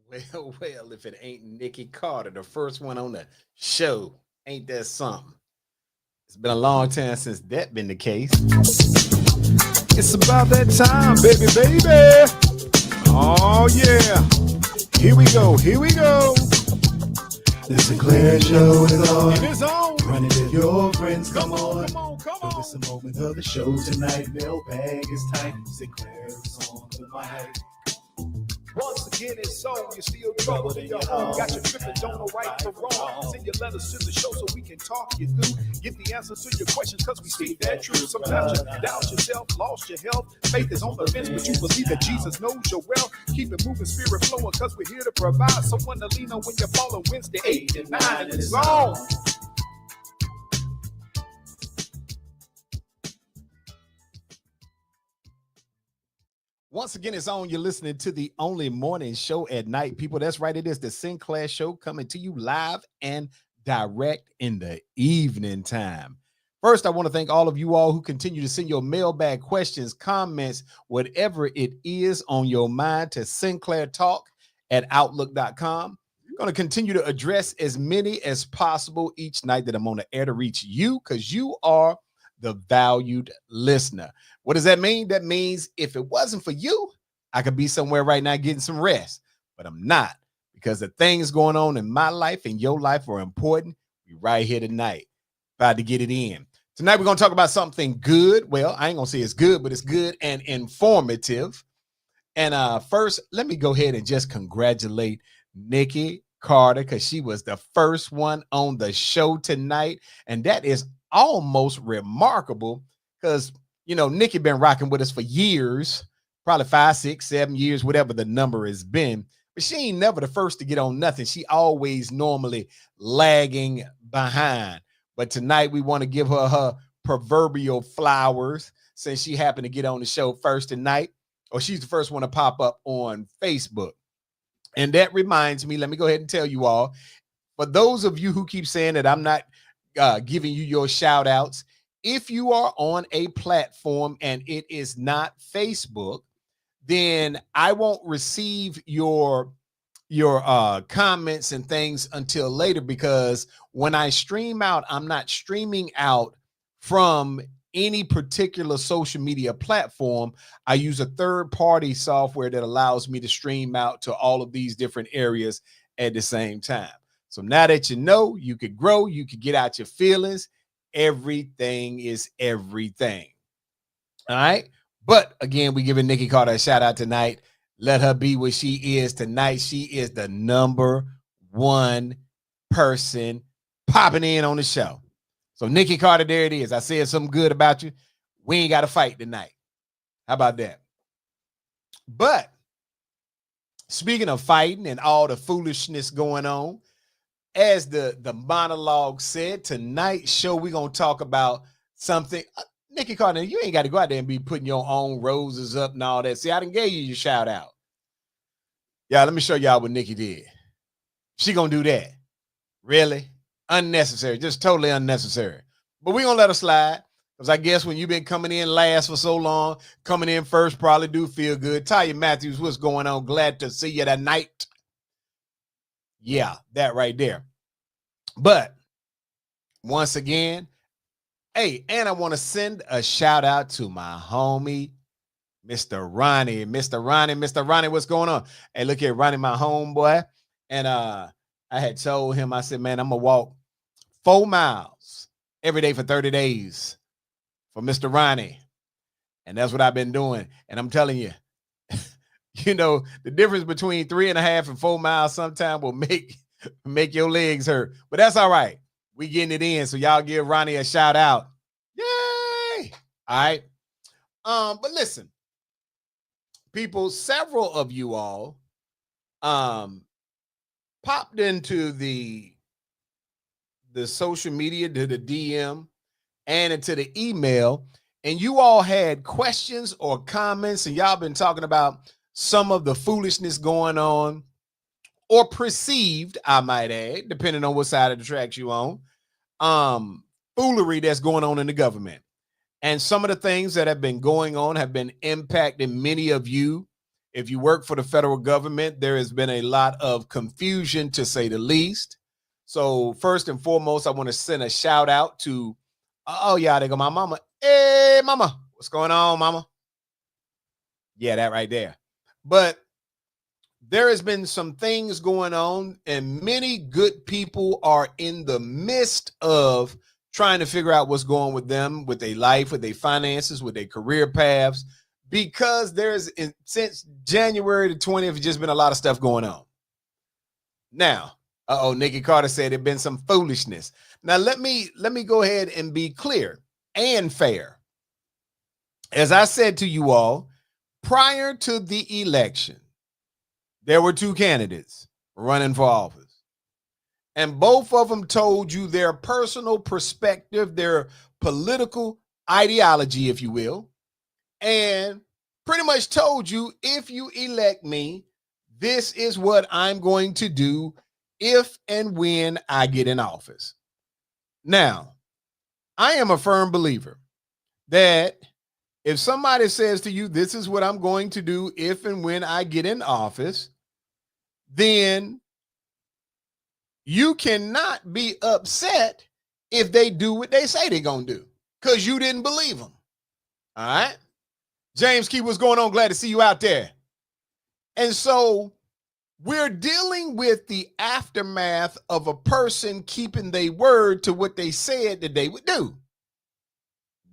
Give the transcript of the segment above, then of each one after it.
Well, if it ain't Nikki Carter, the first one on the show, ain't that something? It's been a long time since that been the case. It's about that time, baby, baby. Oh, yeah. Here we go. Here we go. The Sinclair Show is on. It is on. Run it with your friends. Come on. Come on, come So on. it's a moment of the show tonight. Mailbag is tight. Sinclair is on the mic. Once again, it's on. You're still troubled in your home. Got your tripping, don't know right from wrong. Send your letters to the show so we can talk you through. Get the answer to your questions because we speak that truth. Sometimes you doubt yourself, lost your health. Faith is on the fence, but you believe that Jesus knows your wealth. Keep it moving, spirit flowing because we're here to provide someone to lean on when you're falling. Wednesday 8 and 9 and it's on. Once again, it's on. You're listening to the only morning show at night, people. That's right. It is the Sinclair Show coming to you live and direct in the evening time. First, I want to thank all of you all who continue to send your mailbag questions, comments, whatever it is on your mind to sinclairtalk@outlook.com. I'm going to continue to address as many as possible each night that I'm on the air to reach you because you are the valued listener. What does that mean? That means if it wasn't for you, I could be somewhere right now getting some rest, but I'm not because the things going on in my life and your life are important. We right here tonight, about to get it in. Tonight, we're going to talk about something good. Well, I ain't going to say it's good, but it's good and informative. And first, let me go ahead and just congratulate Nikki Carter because she was the first one on the show tonight. And that is almost remarkable because, you know, Nikki been rocking with us for years, probably 5, 6, 7 years, whatever the number has been. But she ain't never the first to get on nothing. She always normally lagging behind. But tonight we want to give her proverbial flowers since she happened to get on the show first tonight, or she's the first one to pop up on Facebook. And that reminds me, let me go ahead and tell you all, for those of you who keep saying that I'm not giving you your shout outs, if you are on a platform and it is not Facebook, then I won't receive your comments and things until later, because when I stream out, I'm not streaming out from any particular social media platform. I use a third-party software that allows me to stream out to all of these different areas at the same time. So now that you know, you could grow, you could get out your feelings. Everything is everything. All right. But again, we giving Nikki Carter a shout out tonight. Let her be what she is tonight. She is the number one person popping in on the show. So Nikki Carter, there it is. I said something good about you. We ain't got to fight tonight. How about that? But speaking of fighting and all the foolishness going on, as the monologue said, tonight's show, we're going to talk about something. Nikki Carter, you ain't got to go out there and be putting your own roses up and all that. See, I done gave you your shout out. Yeah, let me show y'all what Nikki did. She going to do that. Really? Unnecessary. Just totally unnecessary. But we going to let her slide, because I guess when you've been coming in last for so long, coming in first probably do feel good. Tanya Matthews, what's going on? Glad to see you tonight. Yeah, that right there. But once again, hey, and I want to send a shout out to my homie, Mr. Ronnie. Mr. Ronnie, what's going on? Hey, look here, Ronnie, my homeboy. And I had told him, I said, man, I'm going to walk 4 miles every day for 30 days for Mr. Ronnie. And that's what I've been doing. And I'm telling you, you know, the difference between 3.5 and 4 miles sometimes will make your legs hurt. But that's all right. We getting it in. So y'all give Ronnie a shout out. Yay! All right. But listen, people, several of you all popped into the social media, to the DM, and into the email, and you all had questions or comments, and y'all been talking about some of the foolishness going on, or perceived, I might add, depending on what side of the tracks you on, foolery that's going on in the government. And some of the things that have been going on have been impacting many of you If you work for the federal government, there has been a lot of confusion, to say the least. So first and foremost, I want to send a shout out to, oh yeah, there go my mama. Hey, mama, what's going on, mama? Yeah, that right there. But there has been some things going on, and many good people are in the midst of trying to figure out what's going with them, with their life, with their finances, with their career paths, because there's, since January the 20th, just been a lot of stuff going on. Now, Nikki Carter said there'd been some foolishness. Now, let me go ahead and be clear and fair. As I said to you all, prior to the election, there were two candidates running for office, and both of them told you their personal perspective, their political ideology, if you will, and pretty much told you, if you elect me, this is what I'm going to do if and when I get in office. Now, I am a firm believer that if somebody says to you, this is what I'm going to do if and when I get in office, then you cannot be upset if they do what they say they're going to do, because you didn't believe them. All right. James Key, what's going on? Glad to see you out there. And so we're dealing with the aftermath of a person keeping their word to what they said that they would do.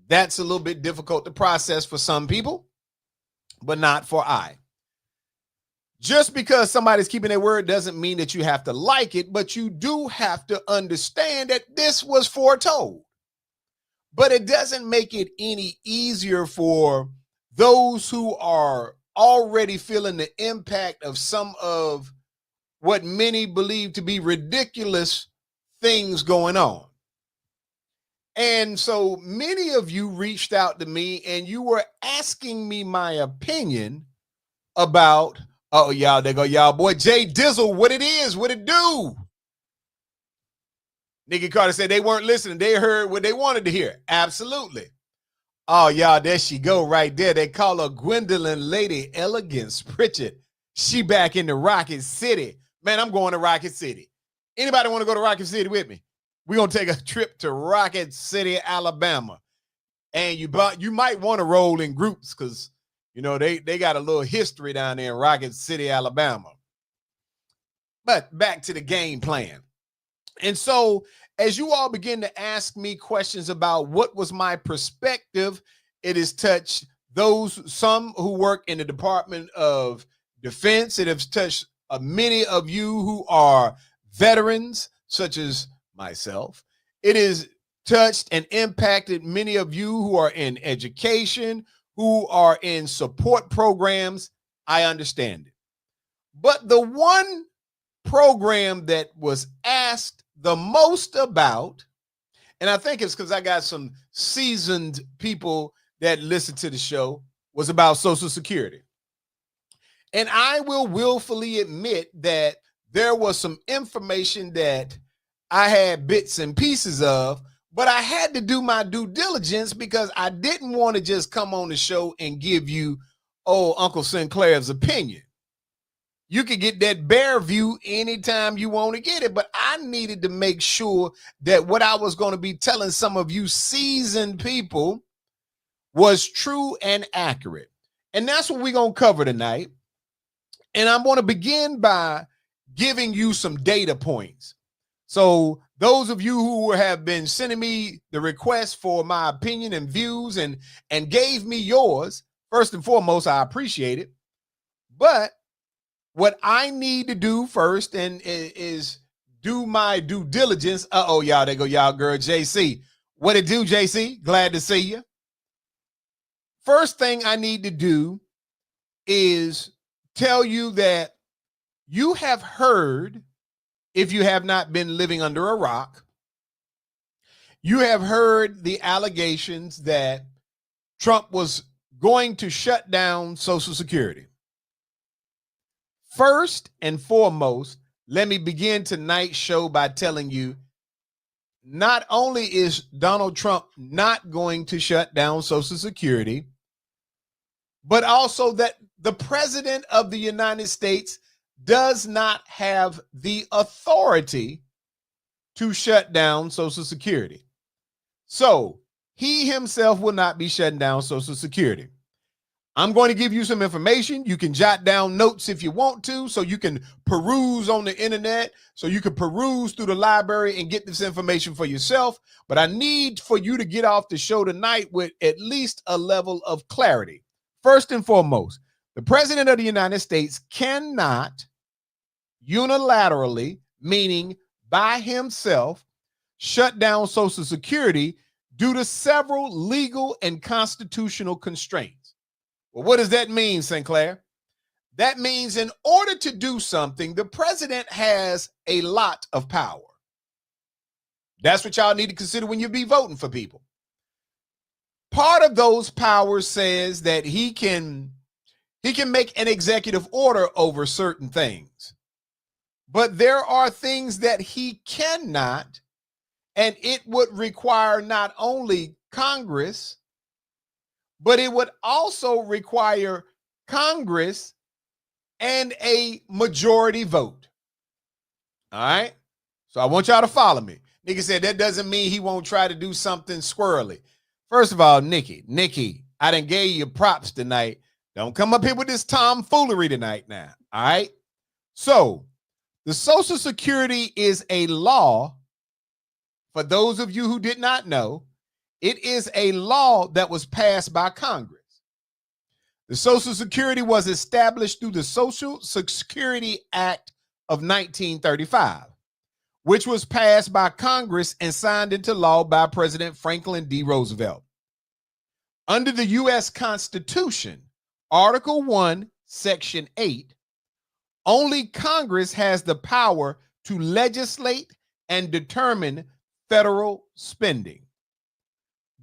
That's a little bit difficult to process for some people, but not for I. Just because somebody's keeping their word doesn't mean that you have to like it, but you do have to understand that this was foretold. But it doesn't make it any easier for those who are already feeling the impact of some of what many believe to be ridiculous things going on. And so many of you reached out to me and you were asking me my opinion about, oh, y'all, there go y'all boy, Jay Dizzle, what it is, what it do. Nikki Carter said they weren't listening. They heard what they wanted to hear. Absolutely. Oh, y'all, there she go right there. They call her Gwendolyn Lady Elegance Pritchett. She back in the Rocket City. Man, I'm going to Rocket City. Anybody want to go to Rocket City with me? We're going to take a trip to Rocket City, Alabama. And you might want to roll in groups because, you know, they got a little history down there in Rocket City, Alabama. But back to the game plan. And so as you all begin to ask me questions about what was my perspective, it has touched some who work in the Department of Defense. It has touched many of you who are veterans, such as myself. It has touched and impacted many of you who are in education, who are in support programs. I understand it. But the one program that was asked the most about, and I think it's because I got some seasoned people that listen to the show, was about Social Security. And I will willfully admit that there was some information that I had bits and pieces of, but I had to do my due diligence because I didn't want to just come on the show and give you, Uncle Sinclair's opinion. You can get that bear view anytime you want to get it, but I needed to make sure that what I was going to be telling some of you seasoned people was true and accurate. And that's what we're going to cover tonight. And I'm going to begin by giving you some data points. So those of you who have been sending me the request for my opinion and views and gave me yours, first and foremost, I appreciate it. But what I need to do first is do my due diligence. Y'all, there go y'all girl, JC. What it do, JC? Glad to see you. First thing I need to do is tell you that you have heard, if you have not been living under a rock, you have heard the allegations that Trump was going to shut down Social Security. First and foremost, let me begin tonight's show by telling you, not only is Donald Trump not going to shut down Social Security, but also that the president of the United States does not have the authority to shut down Social Security. So he himself will not be shutting down Social Security. I'm going to give you some information. You can jot down notes if you want to, so you can peruse on the internet, so you can peruse through the library and get this information for yourself. But I need for you to get off the show tonight with at least a level of clarity. First and foremost, the president of the United States cannot unilaterally, meaning by himself, shut down Social Security due to several legal and constitutional constraints. Well, what does that mean, Sinclair? That means in order to do something, the president has a lot of power. That's what y'all need to consider when you be voting for people. Part of those powers says that he can make an executive order over certain things. But there are things that he cannot, and it would require not only Congress, but it would also require Congress and a majority vote. All right? So I want y'all to follow me. Nikki said that doesn't mean he won't try to do something squirrely. First of all, Nikki, I done gave you props tonight. Don't come up here with this tomfoolery tonight now. All right? So the Social Security is a law. For those of you who did not know, it is a law that was passed by Congress. The Social Security was established through the Social Security Act of 1935, which was passed by Congress and signed into law by President Franklin D. Roosevelt. Under the U.S. Constitution, Article 1, Section 8, only Congress has the power to legislate and determine federal spending.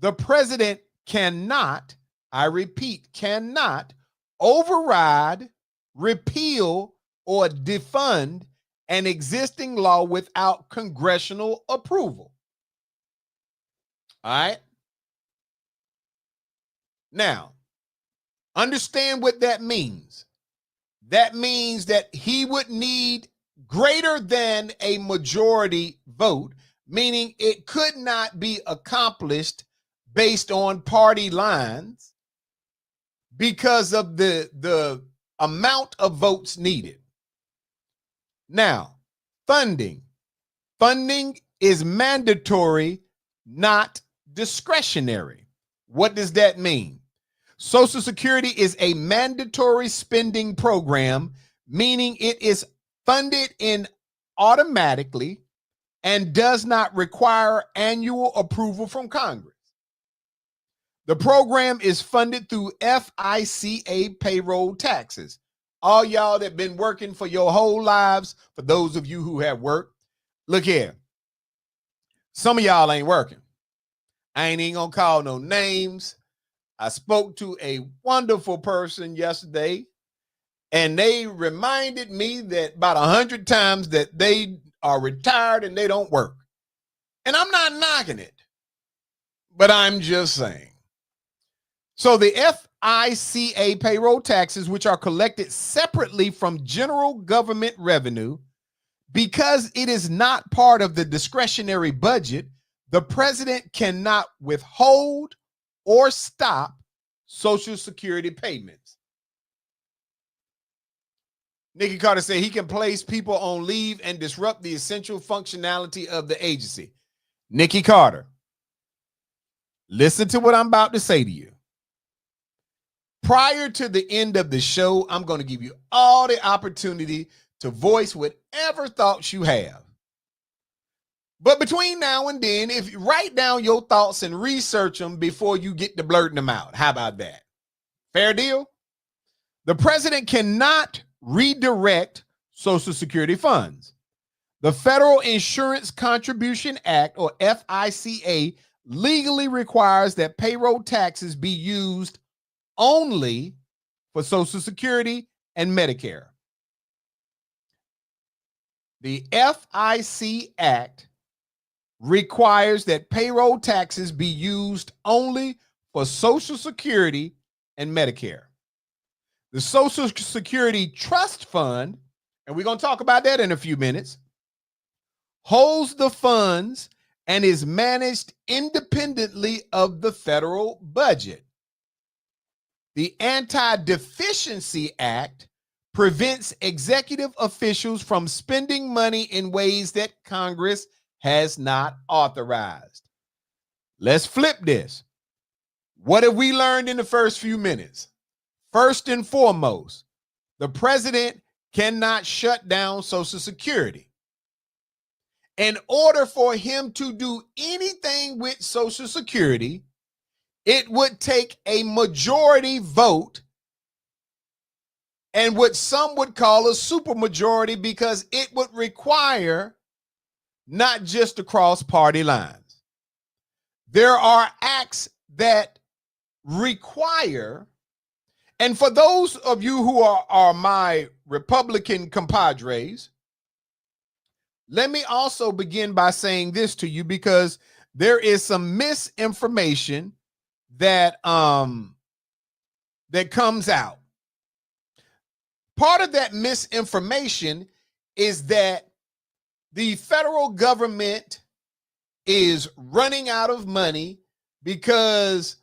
The president cannot, I repeat, cannot override, repeal, or defund an existing law without congressional approval. All right? Now, understand what that means. That means that he would need greater than a majority vote, meaning it could not be accomplished based on party lines because of the amount of votes needed. Now, funding is mandatory, not discretionary. What does that mean? Social Security is a mandatory spending program, meaning it is funded in automatically and does not require annual approval from Congress. The program is funded through FICA payroll taxes. All y'all that been working for your whole lives, for those of you who have worked, look here. Some of y'all ain't working. I ain't even gonna call no names. I spoke to a wonderful person yesterday, and they reminded me that about 100 times that they are retired and they don't work. And I'm not knocking it, but I'm just saying. So the FICA payroll taxes, which are collected separately from general government revenue, because it is not part of the discretionary budget, the president cannot withhold or stop Social Security payments. Nikki Carter said he can place people on leave and disrupt the essential functionality of the agency. Nikki Carter, listen to what I'm about to say to you. Prior to the end of the show, I'm going to give you all the opportunity to voice whatever thoughts you have. But between now and then, if you write down your thoughts and research them before you get to blurting them out. How about that? Fair deal? The president cannot redirect Social Security funds. The Federal Insurance Contribution Act, or FICA, legally requires that payroll taxes be used only for Social Security and Medicare. The FIC Act requires that payroll taxes be used only for Social Security and Medicare. The Social Security Trust Fund, and we're going to talk about that in a few minutes, holds the funds and is managed independently of the federal budget. The Anti-Deficiency Act prevents executive officials from spending money in ways that Congress has not authorized. Let's flip this. What have we learned in the first few minutes? First and foremost, the president cannot shut down Social Security. In order for him to do anything with Social Security, it would take a majority vote and what some would call a supermajority, because it would require not just to cross party lines. There are acts that require, and for those of you who are my Republican compadres, let me also begin by saying this to you, because there is some misinformation that that comes out. Part of that misinformation is that the federal government is running out of money because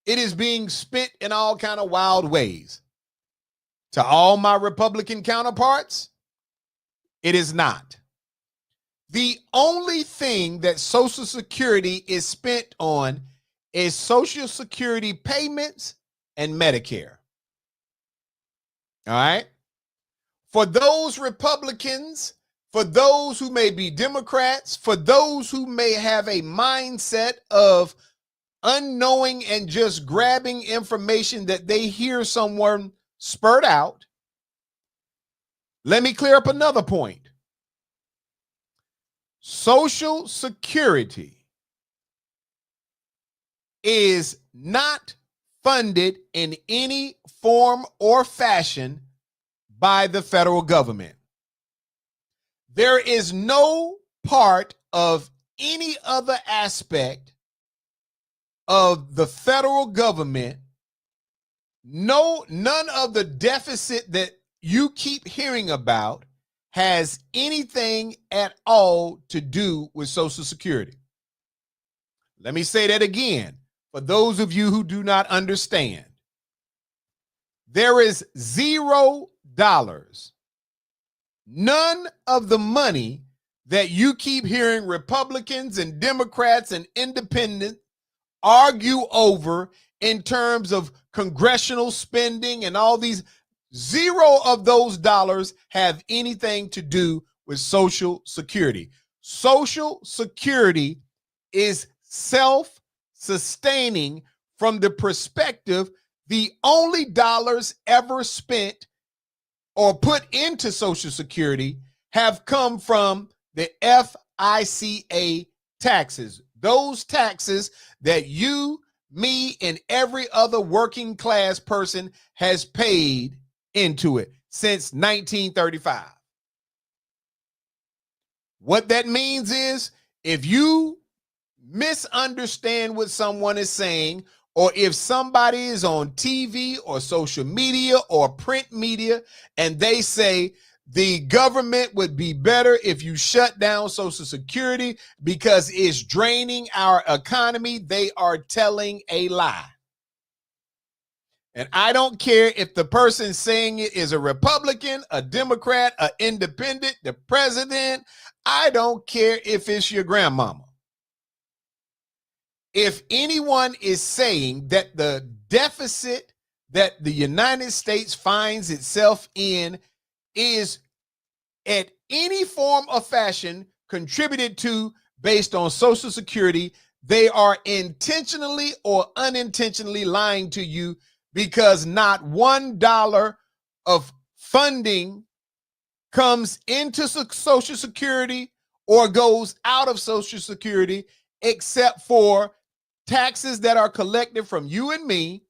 it is being spent in all kind of wild ways. To all my Republican counterparts, it is not. The only thing that Social Security is spent on is Social Security payments and Medicare. All right? For those Republicans, for those who may be Democrats, for those who may have a mindset of unknowing and just grabbing information that they hear someone spurt out, let me clear up another point. Social Security is not funded in any form or fashion by the federal government. There is no part of any other aspect of the federal government, none of the deficit that you keep hearing about has anything at all to do with Social Security. Let me say that again for those of you who do not understand. There is $0. None of the money that you keep hearing Republicans and Democrats and independents argue over in terms of congressional spending and all these, zero of those dollars have anything to do with Social Security. Social Security is self-sustaining from the perspective the only dollars ever spent or put into Social Security have come from the FICA taxes. Those taxes that you, me, and every other working class person has paid into it since 1935. What that means is, if you misunderstand what someone is saying, or if somebody is on TV or social media or print media and they say the government would be better if you shut down Social Security because it's draining our economy, they are telling a lie. And I don't care if the person saying it is a Republican, a Democrat, an independent, the president. I don't care if it's your grandmama. If anyone is saying that the deficit that the United States finds itself in is at any form or fashion contributed to based on Social Security, they are intentionally or unintentionally lying to you, because not $1 of funding comes into Social Security or goes out of Social Security except for taxes that are collected from you and me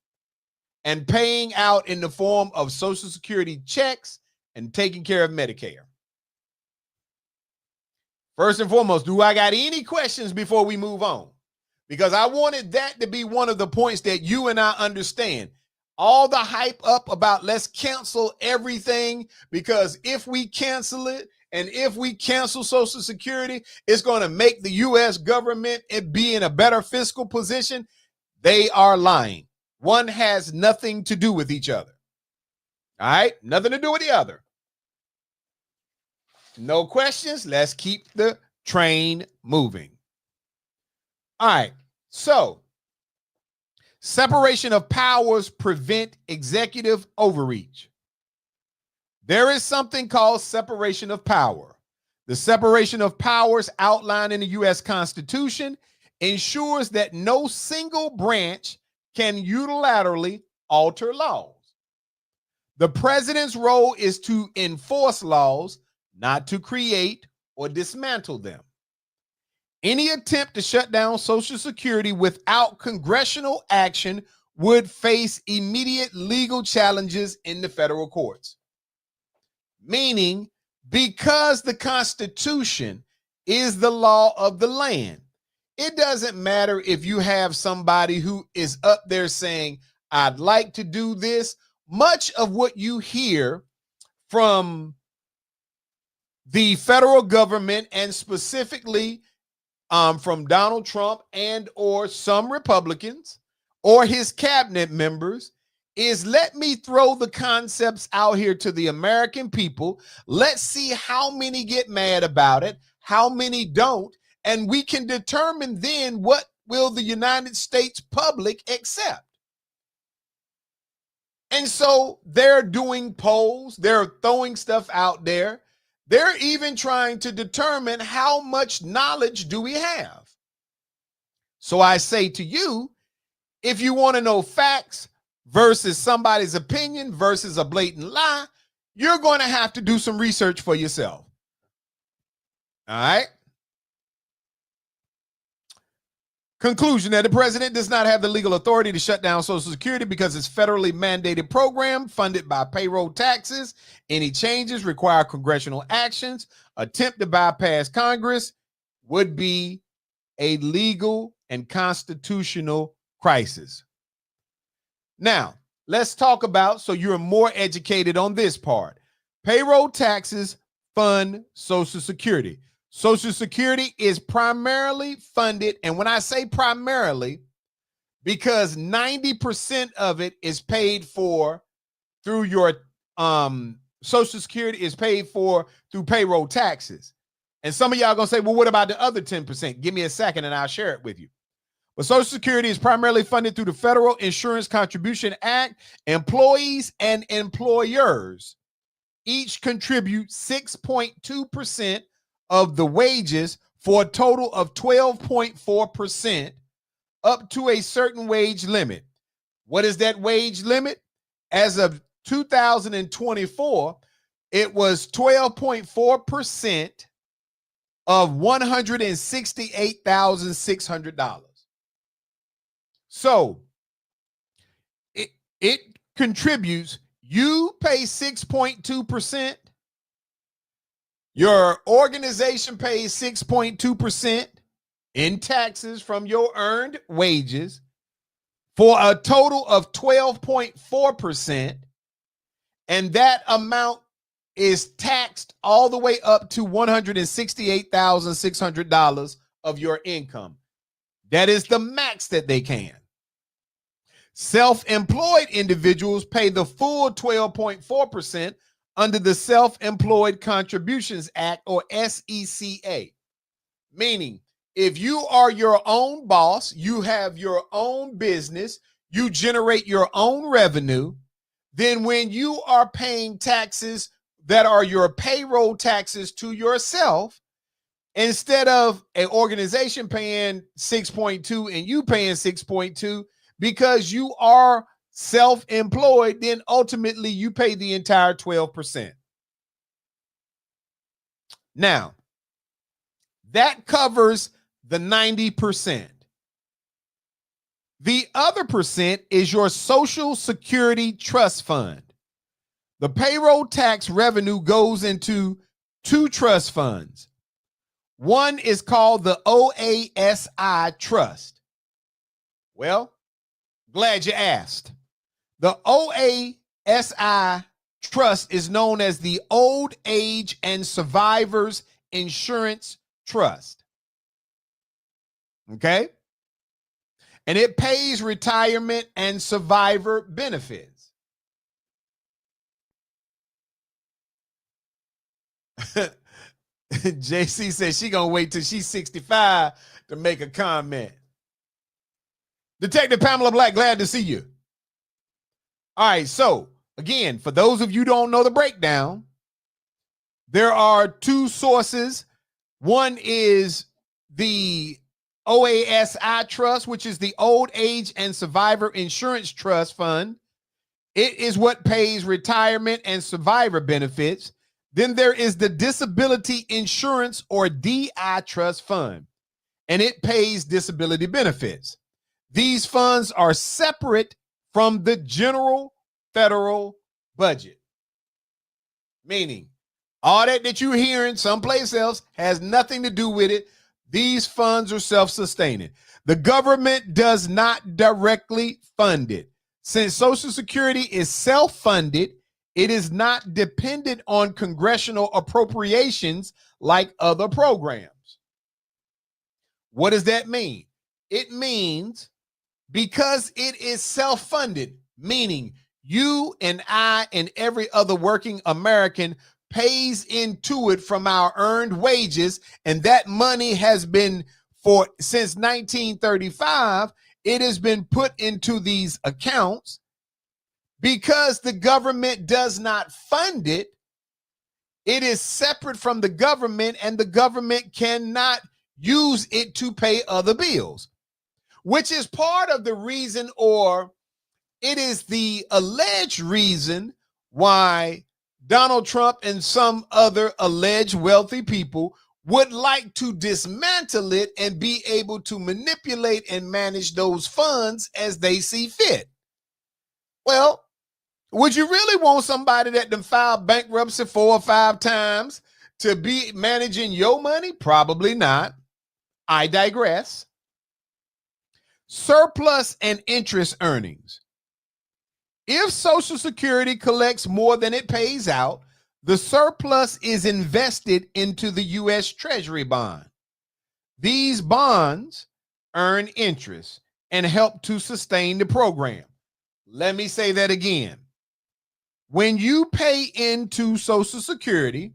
and paying out in the form of Social Security checks and taking care of Medicare. First and foremost, do I got any questions before we move on? Because I wanted that to be one of the points that you and I understand. All the hype up about let's cancel everything, because if we cancel it and if we cancel Social Security, it's going to make the U.S. government be in a better fiscal position. They are lying. One has nothing to do with each other. All right? Nothing to do with the other. No questions. Let's keep the train moving. All right. So, separation of powers prevent executive overreach. There is something called separation of power. The separation of powers outlined in the U.S. Constitution ensures that no single branch can unilaterally alter laws. The president's role is to enforce laws, not to create or dismantle them. Any attempt to shut down Social Security without congressional action would face immediate legal challenges in the federal courts. Meaning, because the Constitution is the law of the land, it doesn't matter if you have somebody who is up there saying, I'd like to do this. Much of what you hear from the federal government, and specifically from Donald Trump and or some Republicans or his cabinet members, is let me throw the concepts out here to the American people. Let's see how many get mad about it, how many don't, and we can determine then what will the United States public accept. And so they're doing polls, they're throwing stuff out there. They're even trying to determine how much knowledge do we have. So I say to you, if you want to know facts versus somebody's opinion versus a blatant lie, you're going to have to do some research for yourself. All right. Conclusion that the president does not have the legal authority to shut down Social Security because it's federally mandated program funded by payroll taxes. Any changes require congressional actions. Attempt to bypass Congress would be a legal and constitutional crisis. Now, let's talk about, so you're more educated on this part. Payroll taxes fund Social Security. Social Security is primarily funded, and when I say primarily, because 90% of it is paid for through your Social Security is paid for through payroll taxes. And some of y'all gonna say, well, what about the other 10%? Give me a second and I'll share it with you. But Social Security is primarily funded through the Federal Insurance Contribution Act. Employees and employers each contribute 6.2% of the wages for a total of 12.4% up to a certain wage limit. What is that wage limit? As of 2024, it was 12.4% of $168,600. So it contributes, you pay 6.2%. Your organization pays 6.2% in taxes from your earned wages for a total of 12.4%. And that amount is taxed all the way up to $168,600 of your income. That is the max that they can. Self-employed individuals pay the full 12.4% under the Self-Employed Contributions Act, or SECA. Meaning, if you are your own boss, you have your own business, you generate your own revenue, then when you are paying taxes that are your payroll taxes to yourself, instead of an organization paying 6.2 and you paying 6.2, because you are self-employed, then ultimately you pay the entire 12%. Now, that covers the 90%. The other percent is your Social Security Trust Fund. The payroll tax revenue goes into two trust funds. One is called the OASI Trust. Well, glad you asked. The OASI Trust is known as the Old Age and Survivors Insurance Trust. Okay? And it pays retirement and survivor benefits. JC says she gonna wait till she's 65 to make a comment. Detective Pamela Black, glad to see you. All right, so again, for those of you who don't know the breakdown, there are two sources. One is the OASI Trust, which is the Old Age and Survivor Insurance Trust Fund. It is what pays retirement and survivor benefits. Then there is the Disability Insurance or DI Trust Fund, and it pays disability benefits. These funds are separate from the general federal budget, meaning all that you're hearing someplace else has nothing to do with it. These funds are self-sustaining. The government does not directly fund it. Since Social Security is self-funded, it is not dependent on congressional appropriations like other programs. What does that mean? It means because it is self-funded, meaning you and I and every other working American pays into it from our earned wages, and that money has been since 1935, it has been put into these accounts. Because the government does not fund it, it is separate from the government, and the government cannot use it to pay other bills, which is part of the reason, or it is the alleged reason why Donald Trump and some other alleged wealthy people would like to dismantle it and be able to manipulate and manage those funds as they see fit. Well, would you really want somebody that done filed bankruptcy 4 or 5 times to be managing your money? Probably not. I digress. Surplus and interest earnings. If Social Security collects more than it pays out, the surplus is invested into the U.S. Treasury bond. These bonds earn interest and help to sustain the program. Let me say that again. When you pay into Social Security,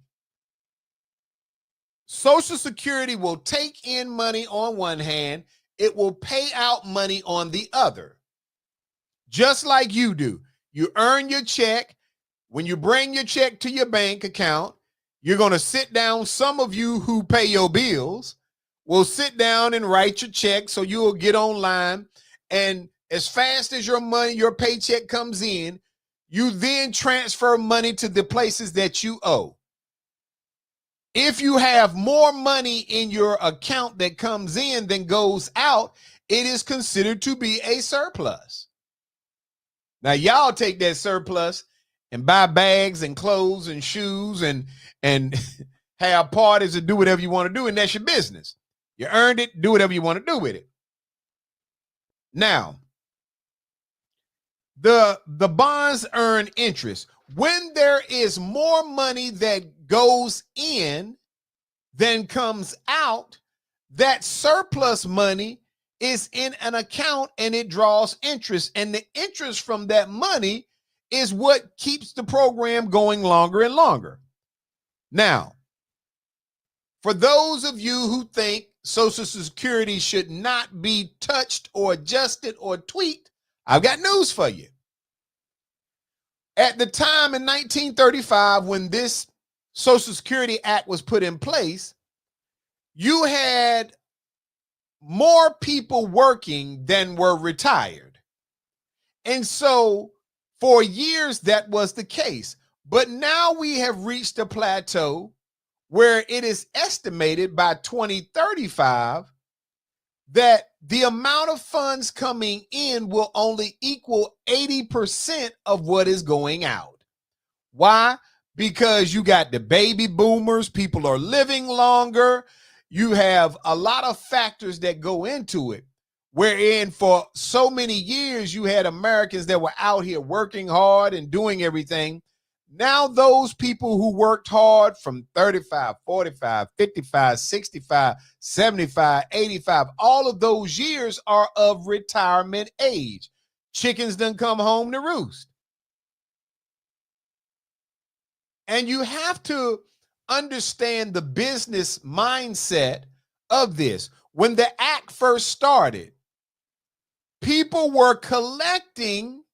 Social Security will take in money on one hand, it will pay out money on the other. Just like you do. You earn your check. When you bring your check to your bank account, you're going to sit down. Some of you who pay your bills will sit down and write your check, so you will get online, and as fast as your money, your paycheck comes in, you then transfer money to the places that you owe. If you have more money in your account that comes in than goes out, it is considered to be a surplus. Now, y'all take that surplus and buy bags and clothes and shoes and have parties and do whatever you want to do, and that's your business. You earned it, do whatever you want to do with it. Now, the bonds earn interest. When there is more money that goes in than comes out, that surplus money is in an account and it draws interest. And the interest from that money is what keeps the program going longer and longer. Now, for those of you who think Social Security should not be touched or adjusted or tweaked, I've got news for you. At the time in 1935, when this Social Security Act was put in place, you had more people working than were retired. And so for years, that was the case. But now we have reached a plateau where it is estimated by 2035 that the amount of funds coming in will only equal 80% of what is going out. Why? Because you got the baby boomers, people are living longer. You have a lot of factors that go into it. wherein for so many years you had Americans that were out here working hard and doing everything. Now those people who worked hard from 35, 45, 55, 65, 75, 85, all of those years are of retirement age. Chickens done come home to roost. And you have to understand the business mindset of this. When the act first started, people were collecting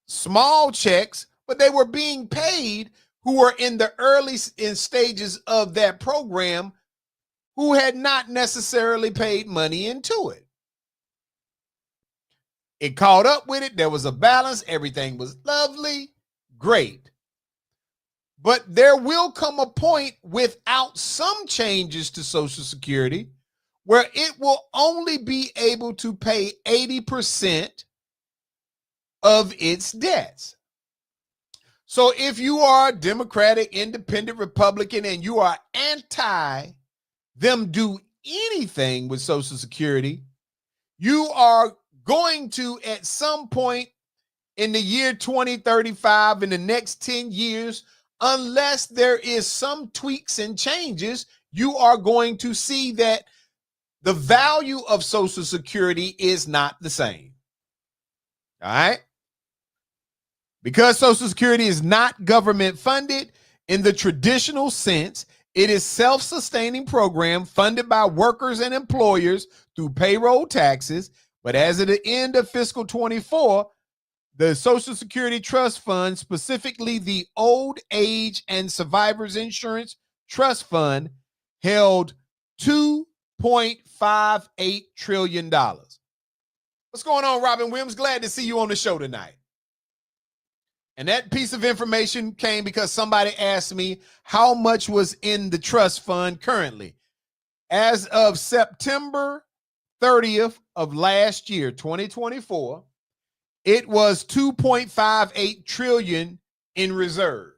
small checks, but they were being paid who were in the early stages of that program who had not necessarily paid money into it. It caught up with it. There was a balance. Everything was lovely, great. But there will come a point without some changes to Social Security where it will only be able to pay 80% of its debts. So if you are Democratic, Independent, Republican, and you are anti them do anything with Social Security, you are going to, at some point in the year 2035, in the next 10 years, unless there is some tweaks and changes, you are going to see that the value of Social Security is not the same. All right? Because Social Security is not government funded in the traditional sense, it is self-sustaining program funded by workers and employers through payroll taxes. But as of the end of fiscal 24, the Social Security Trust Fund, specifically the Old Age and Survivors Insurance Trust Fund, held $2.58 trillion. What's going on, Robin Williams? Glad to see you on the show tonight. And that piece of information came because somebody asked me how much was in the trust fund currently. As of September 30th of last year, 2024, it was 2.58 trillion in reserve.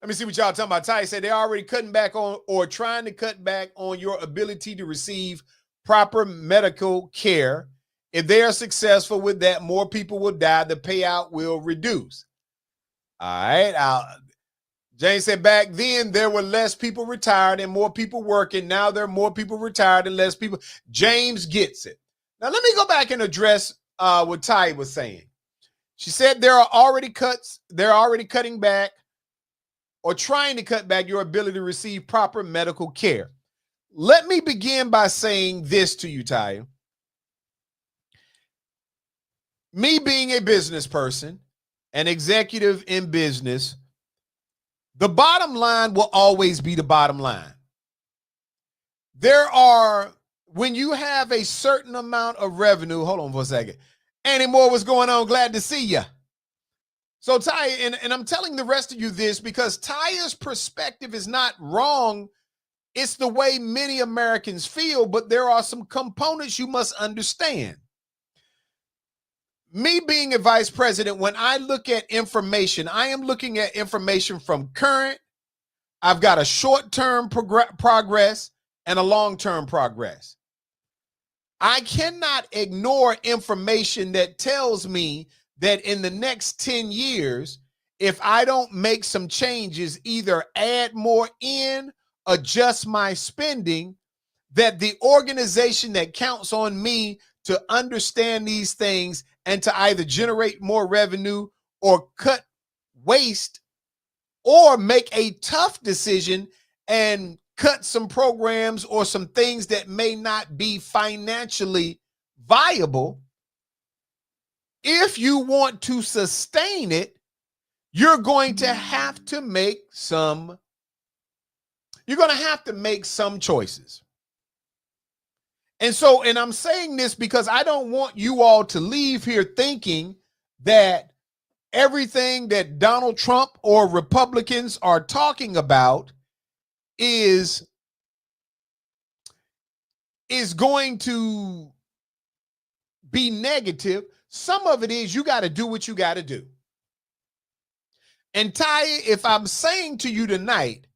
Let me see what y'all talking about. Ty said they're already cutting back on or trying to cut back on your ability to receive proper medical care. If they are successful with that, more people will die. The payout will reduce. All right. James said back then there were less people retired and more people working. Now there are more people retired and less people. James gets it. Now let me go back and address what Ty was saying. She said there are already cuts. They're already cutting back or trying to cut back your ability to receive proper medical care. Let me begin by saying this to you, Ty. Me being a business person, an executive in business, the bottom line will always be the bottom line. When you have a certain amount of revenue, hold on for a second. Annie Moore, what's going on? Glad to see you. So Ty, and I'm telling the rest of you this because Ty's perspective is not wrong. It's the way many Americans feel, but there are some components you must understand. Me being a vice president, when I look at information, I am looking at information from current. I've got a short-term progress and a long-term progress. I cannot ignore information that tells me that in the next 10 years, if I don't make some changes, either add more in, adjust my spending, that the organization that counts on me to understand these things and to either generate more revenue or cut waste or make a tough decision and cut some programs or some things that may not be financially viable. If you want to sustain it, you're going to have to make some choices. And I'm saying this because I don't want you all to leave here thinking that everything that Donald Trump or Republicans are talking about is going to be negative. Some of it is you got to do what you got to do. And Ty, if I'm saying to you tonight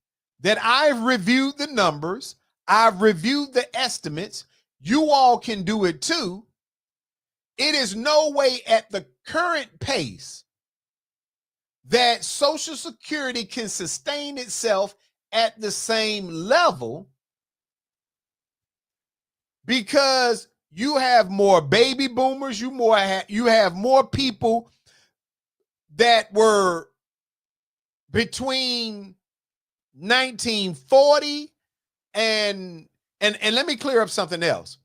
that I've reviewed the numbers, I've reviewed the estimates, you all can do it too. It is no way at the current pace that Social Security can sustain itself at the same level, because you have more baby boomers, you have more people that were between 1940 and let me clear up something else.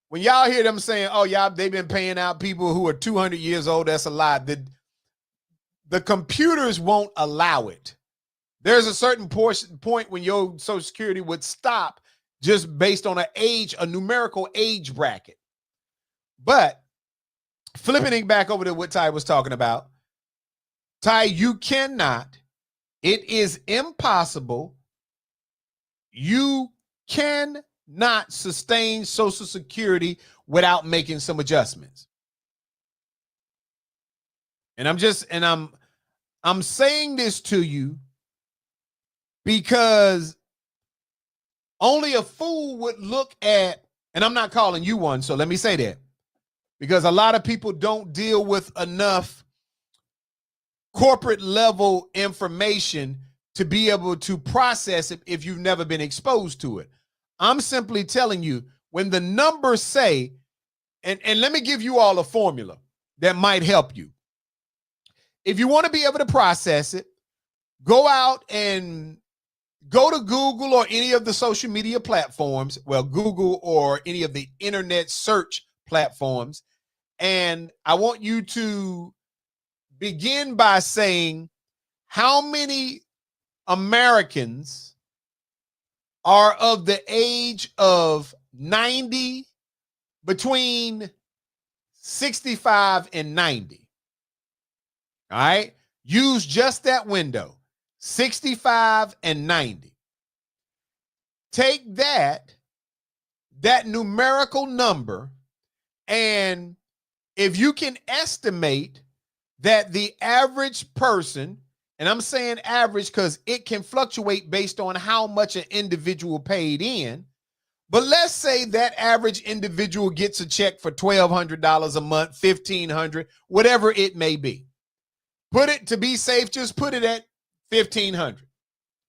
When y'all hear them saying, oh, y'all, they've been paying out people who are 200 years old, that's a lie. The computers won't allow it. There's a certain point when your Social Security would stop just based on a numerical age bracket. But flipping it back over to what Ty was talking about, Ty, you cannot, it is impossible. You cannot sustain Social Security without making some adjustments. And I'm saying this to you because only a fool would look at, and I'm not calling you one, so let me say that, because a lot of people don't deal with enough corporate level information to be able to process it if you've never been exposed to it. I'm simply telling you, when the numbers say, and let me give you all a formula that might help you. If you want to be able to process it, go out and go to Google or any of the social media platforms, well, Google or any of the internet search platforms, and I want you to begin by saying how many Americans are of the age of 90, between 65 and 90. All right. Use just that window, 65 and 90. Take that numerical number, and if you can estimate that the average person, and I'm saying average because it can fluctuate based on how much an individual paid in, but let's say that average individual gets a check for $1,200 a month, $1,500, whatever it may be. Put it, to be safe, just put it at $1,500.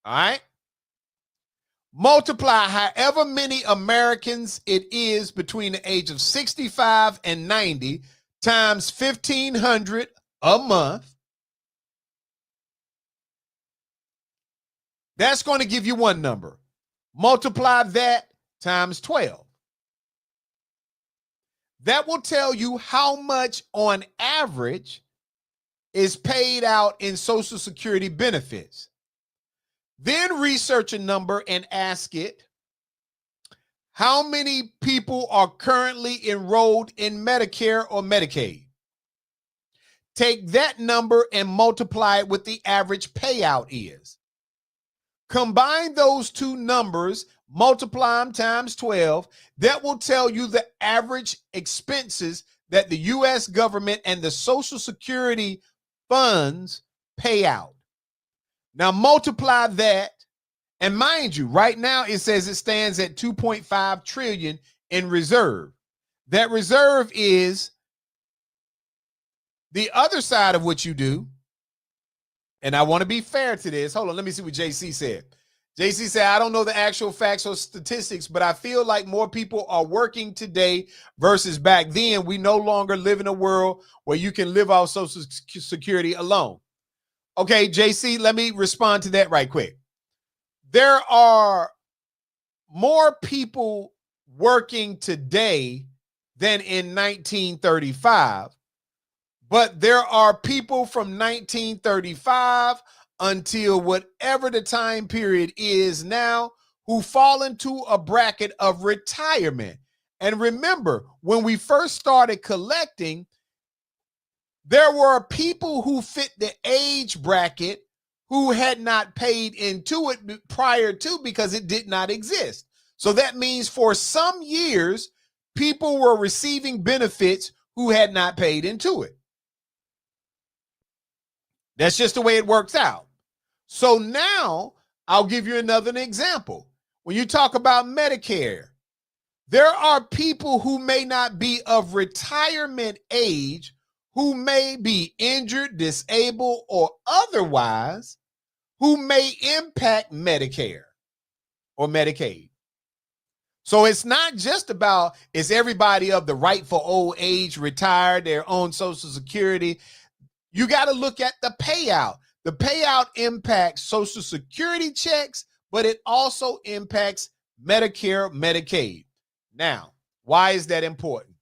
All right. Multiply however many Americans it is between the age of 65 and 90 times $1,500 a month. That's going to give you one number. Multiply that times 12. That will tell you how much on average is paid out in Social Security benefits. Then research a number and ask it, how many people are currently enrolled in Medicare or Medicaid? Take that number and multiply it with the average payout is. Combine those two numbers, multiply them times 12. That will tell you the average expenses that the U.S. government and the Social Security funds pay out. Now multiply that, and mind you, right now it says it stands at 2.5 trillion in reserve. That reserve is the other side of what you do. And I want to be fair to this. Hold on, let me see what JC said. JC said, I don't know the actual facts or statistics, but I feel like more people are working today versus back then. We no longer live in a world where you can live off Social Security alone. Okay, JC, let me respond to that right quick. There are more people working today than in 1935, but there are people from 1935 until whatever the time period is now who fall into a bracket of retirement. And remember, when we first started collecting, there were people who fit the age bracket who had not paid into it prior to, because it did not exist. So that means for some years, people were receiving benefits who had not paid into it. That's just the way it works out. So now I'll give you another example. When you talk about Medicare, There are people who may not be of retirement age, who may be injured, disabled, or otherwise, who may impact Medicare or Medicaid. So it's not just about, is everybody of the rightful old age retired, their own Social Security? You got to look at the payout. The payout impacts Social Security checks, but it also impacts Medicare, Medicaid. Now, why is that important?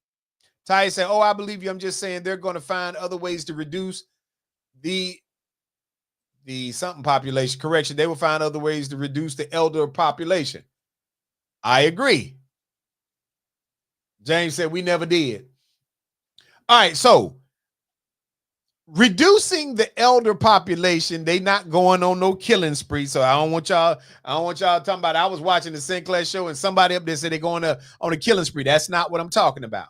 Ty said, oh, I believe you. I'm just saying they're going to find other ways to reduce the something population. Correction, they will find other ways to reduce the elder population. I agree. James said we never did. All right, so reducing the elder population, they not going on no killing spree. So I don't want y'all talking about, I was watching the Sinclair show and somebody up there said they're going on a killing spree. That's not what I'm talking about.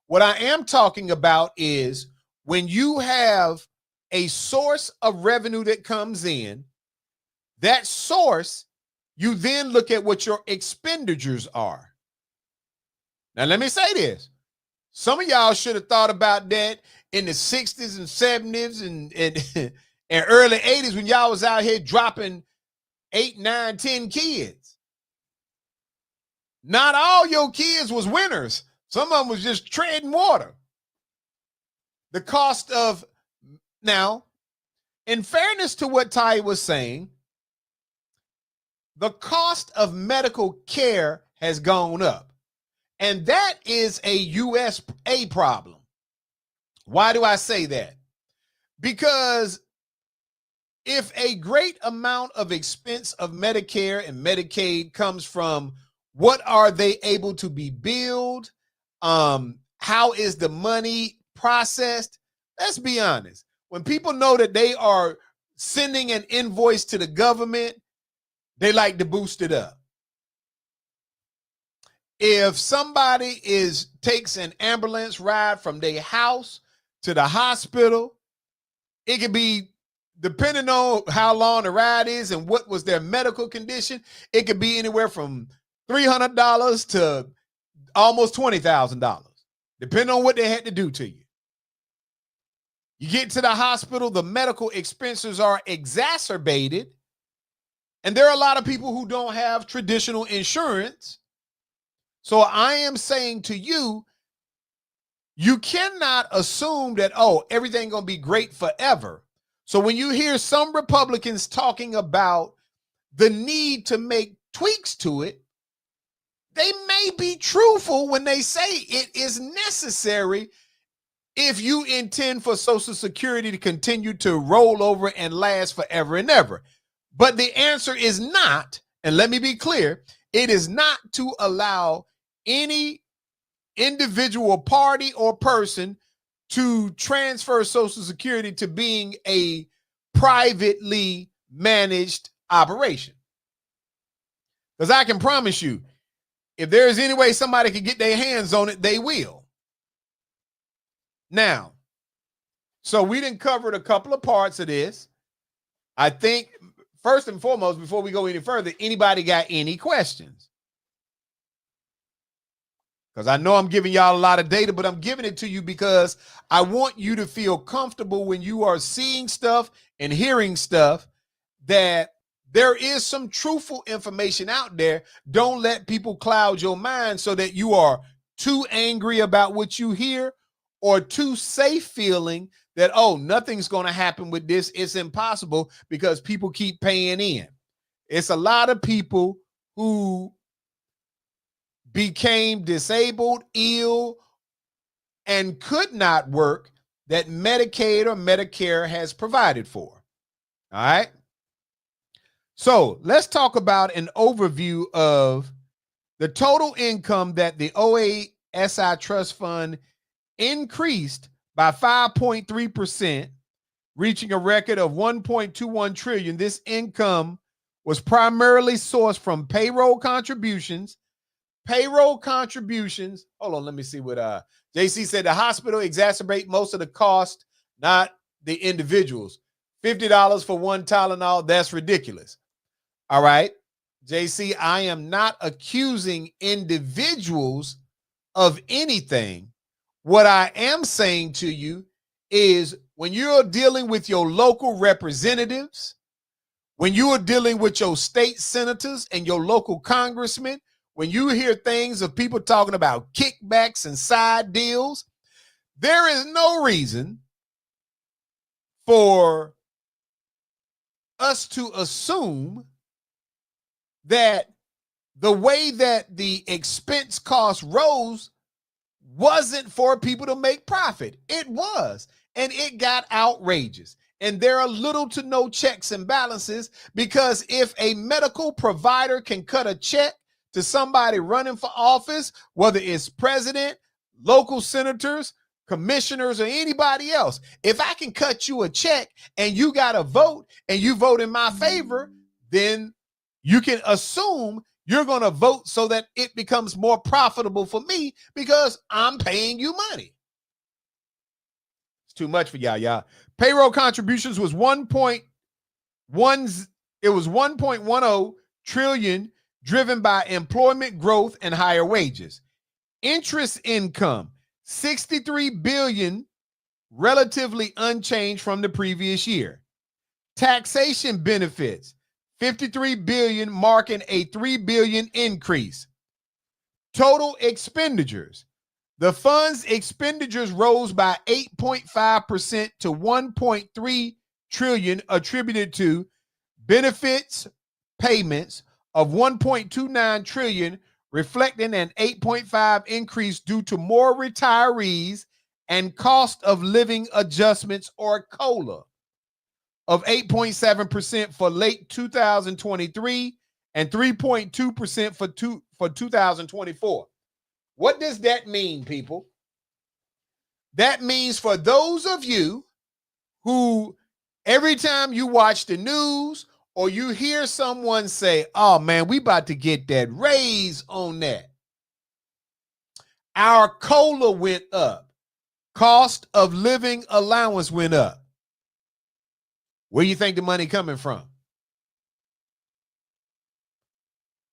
What I am talking about is when you have a source of revenue that comes in, that source, you then look at what your expenditures are. Now, let me say this. Some of y'all should have thought about that in the 60s and 70s and early 80s when y'all was out here dropping 8, 9, 10 kids. Not all your kids was winners. Some of them was just treading water. The cost of, now, in fairness to what Ty was saying, the cost of medical care has gone up. And that is a USA problem. Why do I say that? Because if a great amount of expense of Medicare and Medicaid comes from what are they able to be billed, how is the money processed? Let's be honest. When people know that they are sending an invoice to the government, they like to boost it up. If somebody takes an ambulance ride from their house to the hospital, it could be, depending on how long the ride is and what was their medical condition, it could be anywhere from $300 to almost $20,000, depending on what they had to do to you. You get to the hospital, the medical expenses are exacerbated, and there are a lot of people who don't have traditional insurance. So I am saying to you, you cannot assume that, oh, everything's going to be great forever. So when you hear some Republicans talking about the need to make tweaks to it, they may be truthful when they say it is necessary if you intend for Social Security to continue to roll over and last forever and ever. But the answer is not, and let me be clear, it is not to allow any individual party or person to transfer Social Security to being a privately managed operation. Because I can promise you, if there is any way somebody can get their hands on it, they will. Now, so we didn't cover a couple of parts of this. I think, first and foremost, before we go any further, anybody got any questions? Because I know I'm giving y'all a lot of data, but I'm giving it to you because I want you to feel comfortable when you are seeing stuff and hearing stuff that there is some truthful information out there. Don't let people cloud your mind so that you are too angry about what you hear or too safe feeling that, oh, nothing's going to happen with this. It's impossible because people keep paying in. It's a lot of people who became disabled, ill, and could not work that Medicaid or Medicare has provided for. All right. So let's talk about an overview of the total income that the OASI Trust Fund increased by 5.3%, reaching a record of $1.21 trillion. This income was primarily sourced from payroll contributions. Hold on, let me see what JC said. The hospital exacerbate most of the cost, not the individuals. $50 for one Tylenol, that's ridiculous. All right. JC, I am not accusing individuals of anything. What I am saying to you is when you're dealing with your local representatives, when you are dealing with your state senators and your local congressmen, when you hear things of people talking about kickbacks and side deals, there is no reason for us to assume that the way that the expense cost rose wasn't for people to make profit. It was, and it got outrageous. And there are little to no checks and balances, because if a medical provider can cut a check to somebody running for office, whether it's president, local senators, commissioners, or anybody else, if I can cut you a check and you got a vote and you vote in my favor, then you can assume you're going to vote so that it becomes more profitable for me because I'm paying you money. It's too much for y'all. Payroll contributions was 1.10 trillion, driven by employment growth and higher wages. Interest income, 63 billion, relatively unchanged from the previous year. Taxation benefits, 53 billion, marking a 3 billion increase. Total expenditures. The fund's expenditures rose by 8.5% to 1.3 trillion, attributed to benefits payments of 1.29 trillion, reflecting an 8.5% increase due to more retirees and cost of living adjustments, or COLA, of 8.7% for late 2023 and 3.2% for 2024. What does that mean, people? That means for those of you who every time you watch the news or you hear someone say, oh man, we about to get that raise on that. Our COLA went up. Cost of living allowance went up. Where do you think the money coming from?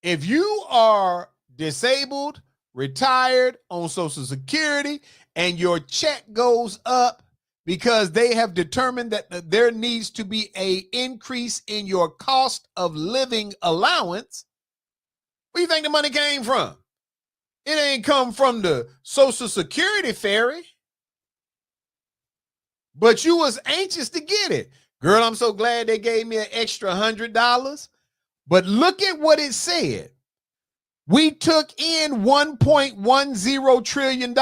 If you are disabled, retired, on Social Security, and your check goes up because they have determined that there needs to be an increase in your cost of living allowance, where do you think the money came from? It ain't come from the Social Security fairy, but you was anxious to get it. Girl, I'm so glad they gave me an extra $100. But look at what it said. We took in $1.10 trillion,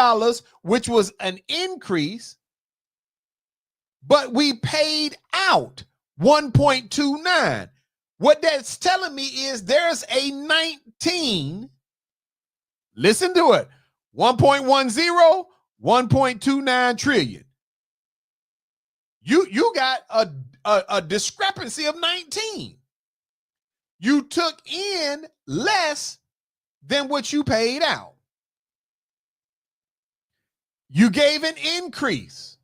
which was an increase, but we paid out 1.29. What that's telling me is there's a 19, listen to it, 1.10, 1.29 trillion. You got a discrepancy of 19. You took in less than what you paid out. You gave an increase.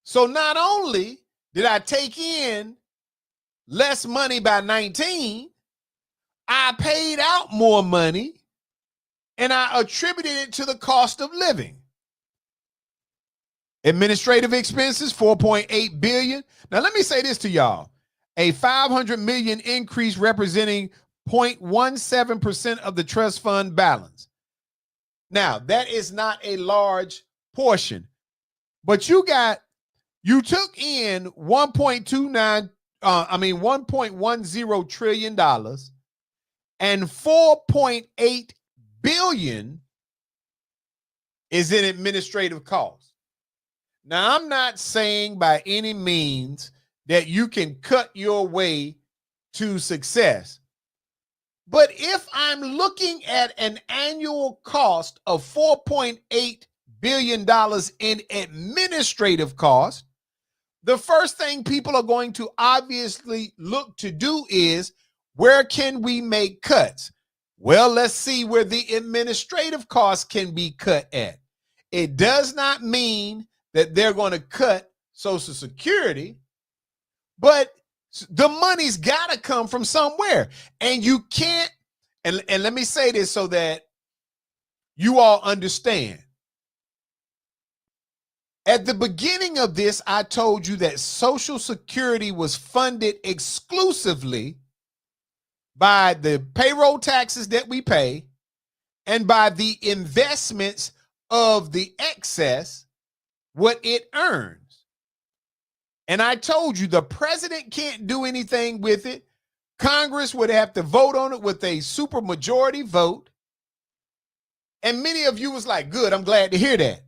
So not only did I take in less money by 19, I paid out more money and I attributed it to the cost of living. Administrative expenses, 4.8 billion. Now let me say this to y'all. A 500 million increase representing 0.17% of the trust fund balance. Now, that is not a large portion, but you took in $1.10 trillion, and 4.8 billion is in administrative costs. Now, I'm not saying by any means that you can cut your way to success. But if I'm looking at an annual cost of $4.8 billion in administrative cost, the first thing people are going to obviously look to do is, where can we make cuts? Well, let's see where the administrative costs can be cut at. It does not mean that they're going to cut Social Security, but The money's got to come from somewhere. And you can't, and let me say this so that you all understand. At the beginning of this, I told you that Social Security was funded exclusively by the payroll taxes that we pay and by the investments of the excess, what it earns. And I told you the president can't do anything with it. Congress would have to vote on it with a supermajority vote. And many of you was like, good, I'm glad to hear that.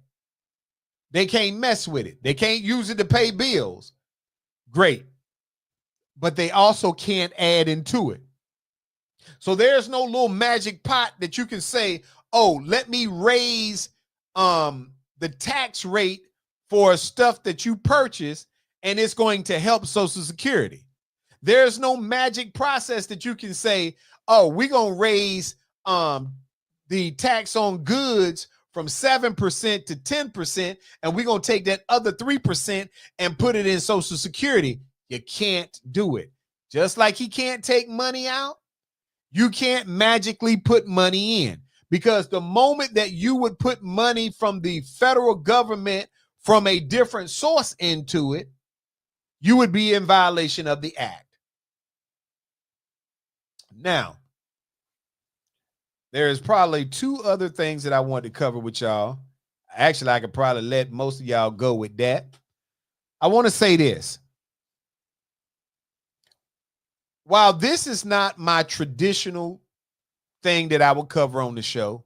They can't mess with it. They can't use it to pay bills. Great. But they also can't add into it. So there's no little magic pot that you can say, oh, let me raise the tax rate for stuff that you purchase and it's going to help Social Security. There's no magic process that you can say, oh, we're going to raise the tax on goods from 7% to 10%, and we're going to take that other 3% and put it in Social Security. You can't do it. Just like he can't take money out, you can't magically put money in, because the moment that you would put money from the federal government from a different source into it, you would be in violation of the act. Now, there's probably two other things that I want to cover with y'all. Actually, I could probably let most of y'all go with that. I want to say this. While this is not my traditional thing that I would cover on the show,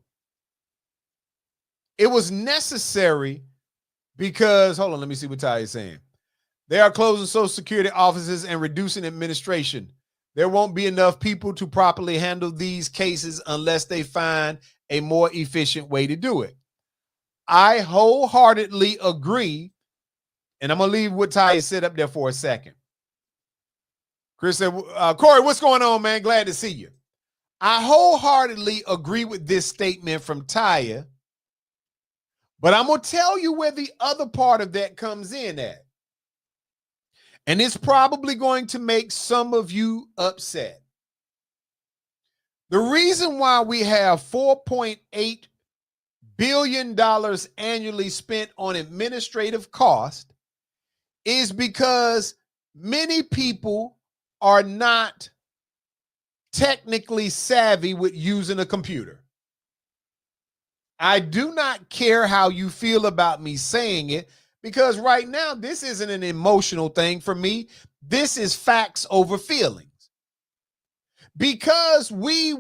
it was necessary because, hold on, let me see what Ty is saying. They are closing Social Security offices and reducing administration. There won't be enough people to properly handle these cases unless they find a more efficient way to do it. I wholeheartedly agree, and I'm going to leave what Ty said up there for a second. Chris said, Corey, what's going on, man? Glad to see you. I wholeheartedly agree with this statement from Taya, but I'm going to tell you where the other part of that comes in at. And it's probably going to make some of you upset. The reason why we have $4.8 billion annually spent on administrative cost is because many people are not technically savvy with using a computer. I do not care how you feel about me saying it, because right now, this isn't an emotional thing for me. This is facts over feelings. Because we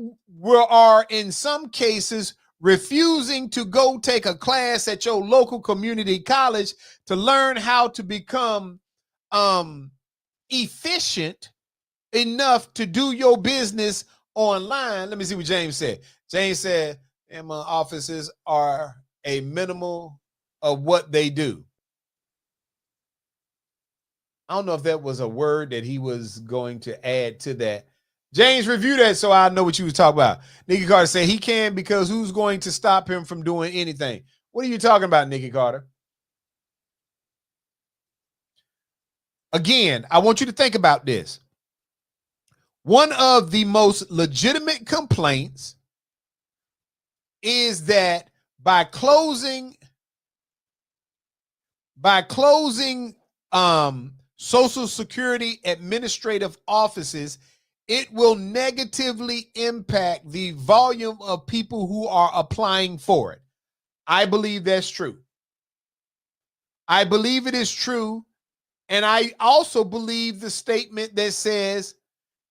are, in some cases, refusing to go take a class at your local community college to learn how to become efficient enough to do your business online. Let me see what James said. James said, and my offices are a minimal of what they do. I don't know if that was a word that he was going to add to that. James, review that so I know what you was talking about. Nikki Carter said he can because who's going to stop him from doing anything? What are you talking about, Nikki Carter? Again, I want you to think about this. One of the most legitimate complaints is that by closing Social Security administrative offices, it will negatively impact the volume of people who are applying for it. I believe that's true. I believe it is true. And I also believe the statement that says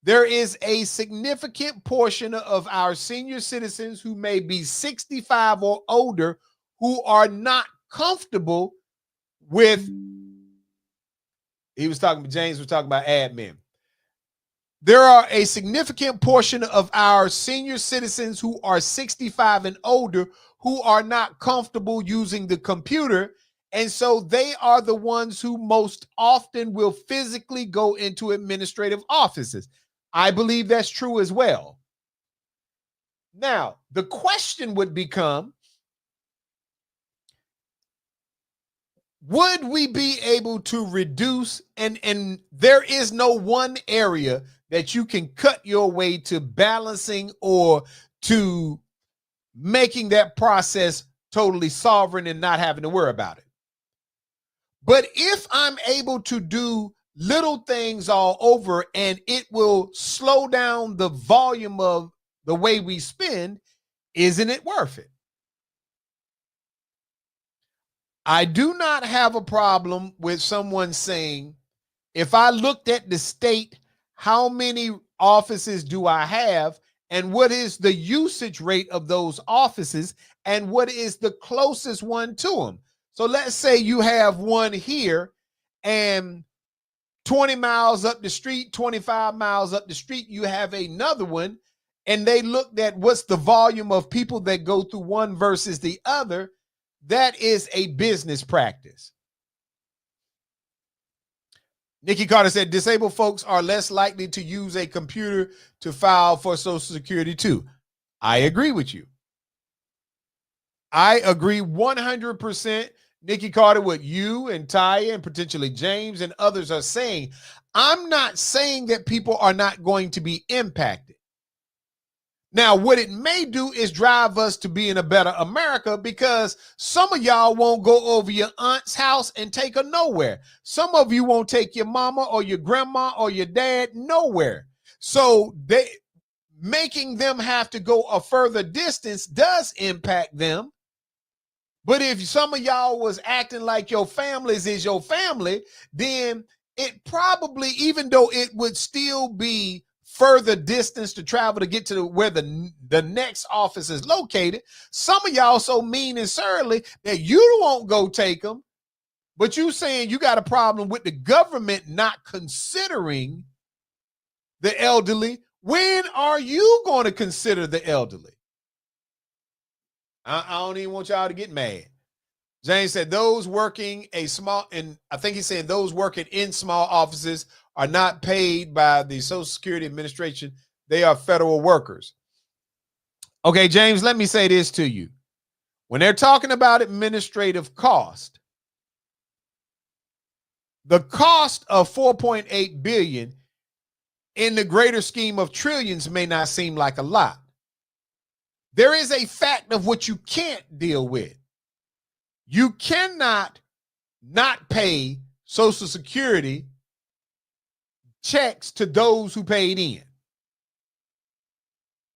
there is a significant portion of our senior citizens who may be 65 or older who are not comfortable with, James was talking about admin. There are a significant portion of our senior citizens who are 65 and older who are not comfortable using the computer. And so they are the ones who most often will physically go into administrative offices. I believe that's true as well. Now, the question would become, would we be able to reduce, and there is no one area that you can cut your way to balancing or to making that process totally sovereign and not having to worry about it. But if I'm able to do little things all over and it will slow down the volume of the way we spend, isn't it worth it? I do not have a problem with someone saying, if I looked at the state, how many offices do I have? And what is the usage rate of those offices? And what is the closest one to them? So let's say you have one here and 20 miles up the street, 25 miles up the street, you have another one. And they looked at what's the volume of people that go through one versus the other. That is a business practice. Nikki Carter said disabled folks are less likely to use a computer to file for Social Security too. I agree with you. I agree 100%. Nikki Carter, what you and Ty and potentially James and others are saying. I'm not saying that people are not going to be impacted. Now, what it may do is drive us to being a better America, because some of y'all won't go over your aunt's house and take her nowhere. Some of you won't take your mama or your grandma or your dad nowhere. So making them have to go a further distance does impact them. But if some of y'all was acting like your families is your family, then it probably, even though it would still be further distance to travel to get to where the next office is located, some of y'all so mean and surly that you won't go take them. But you saying you got a problem with the government not considering the elderly. When are you going to consider the elderly? I don't even want y'all to get mad. James said those working a small, and I think he said those working in small offices are not paid by the Social Security Administration. They are federal workers. Okay, James, let me say this to you. When they're talking about administrative cost, the cost of $4.8 billion in the greater scheme of trillions may not seem like a lot. There is a fact of what you can't deal with. You cannot not pay Social Security checks to those who paid in.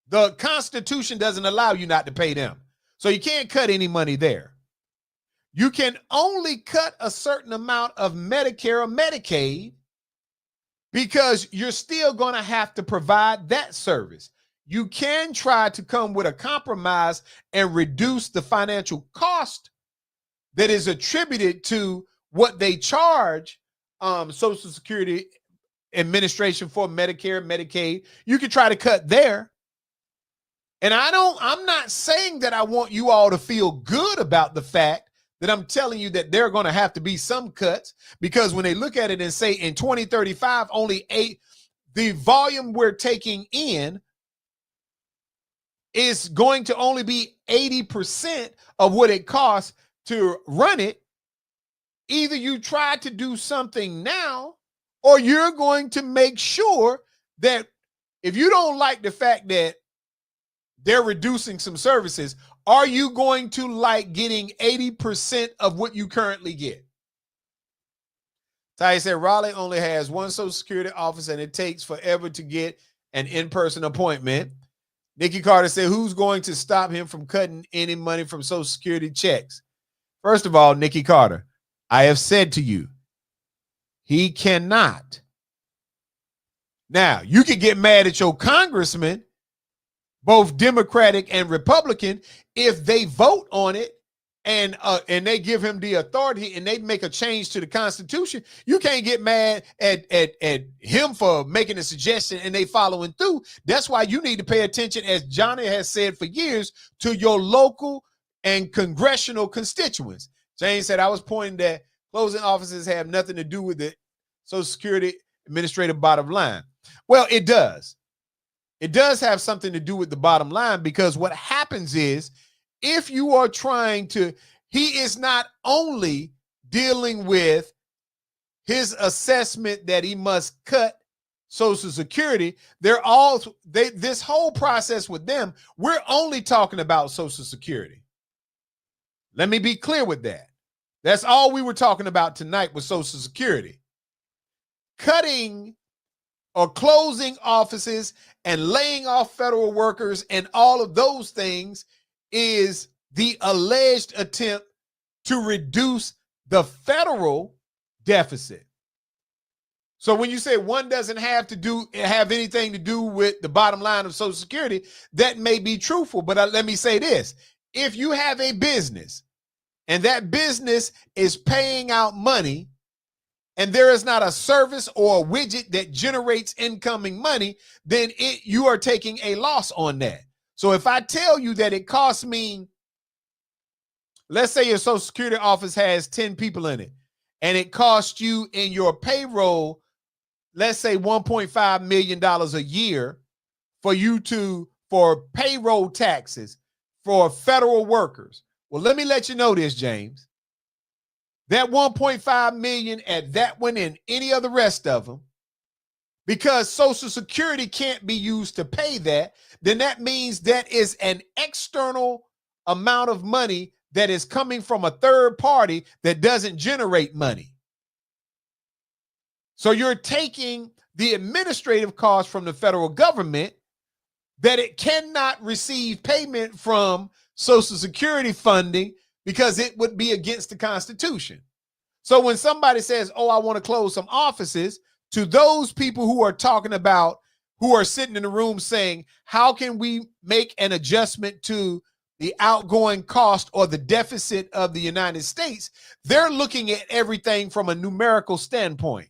The Constitution doesn't allow you not to pay them. So you can't cut any money there. You can only cut a certain amount of Medicare or Medicaid because you're still going to have to provide that service. You can try to come with a compromise and reduce the financial cost that is attributed to what they charge Social Security Administration for Medicare, Medicaid. You can try to cut there. And I'm not saying that I want you all to feel good about the fact that I'm telling you that there are going to have to be some cuts, because when they look at it and say in 2035, the volume we're taking in is going to only be 80% of what it costs to run it. Either you try to do something now, or you're going to make sure that if you don't like the fact that they're reducing some services, are you going to like getting 80% of what you currently get? Ty said Raleigh only has one Social Security office and it takes forever to get an in-person appointment. Nikki Carter said, who's going to stop him from cutting any money from Social Security checks? First of all, Nikki Carter, I have said to you, he cannot. Now, you can get mad at your congressman, both Democratic and Republican, if they vote on it and they give him the authority and they make a change to the Constitution. You can't get mad at him for making a suggestion and they following through. That's why you need to pay attention, as Johnny has said for years, to your local and congressional constituents. James said, I was pointing that closing offices have nothing to do with the Social Security administrative bottom line. Well, it does. It does have something to do with the bottom line, because what happens is, if you are trying to, he is not only dealing with his assessment that he must cut Social Security, this whole process with them, we're only talking about Social Security. Let me be clear with that. That's all we were talking about tonight with Social Security. Cutting or closing offices and laying off federal workers and all of those things is the alleged attempt to reduce the federal deficit. So when you say one doesn't have anything to do with the bottom line of Social Security, that may be truthful. But let me say this. If you have a business and that business is paying out money and there is not a service or a widget that generates incoming money, then you are taking a loss on that. So if I tell you that it costs me, let's say your Social Security office has 10 people in it, and it costs you in your payroll, let's say $1.5 million a year for payroll taxes for federal workers. Well, let me let you know this, James. That 1.5 million at that one and any of the rest of them, because Social Security can't be used to pay that, then that means that is an external amount of money that is coming from a third party that doesn't generate money. So you're taking the administrative cost from the federal government that it cannot receive payment from Social Security funding because it would be against the Constitution. So when somebody says, oh, I want to close some offices, to those people who are talking about, who are sitting in the room saying, how can we make an adjustment to the outgoing cost or the deficit of the United States? They're looking at everything from a numerical standpoint.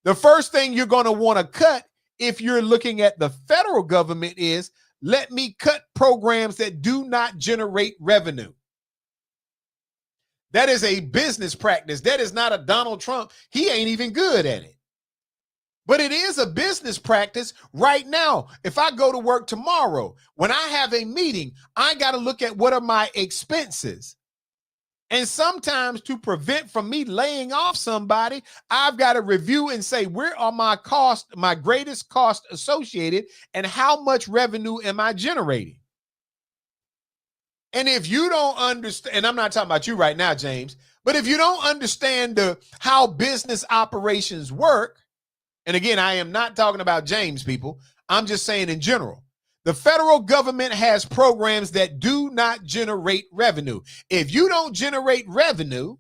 The first thing you're going to want to cut if you're looking at the federal government is, let me cut programs that do not generate revenue. That is a business practice. That is not a Donald Trump. He ain't even good at it. But it is a business practice right now. If I go to work tomorrow, when I have a meeting, I got to look at what are my expenses. And sometimes to prevent from me laying off somebody, I've got to review and say, where are my costs, my greatest cost associated, and how much revenue am I generating? And if you don't understand, and I'm not talking about you right now, James, but if you don't understand how business operations work, and again, I am not talking about James, people, I'm just saying in general, the federal government has programs that do not generate revenue. If you don't generate revenue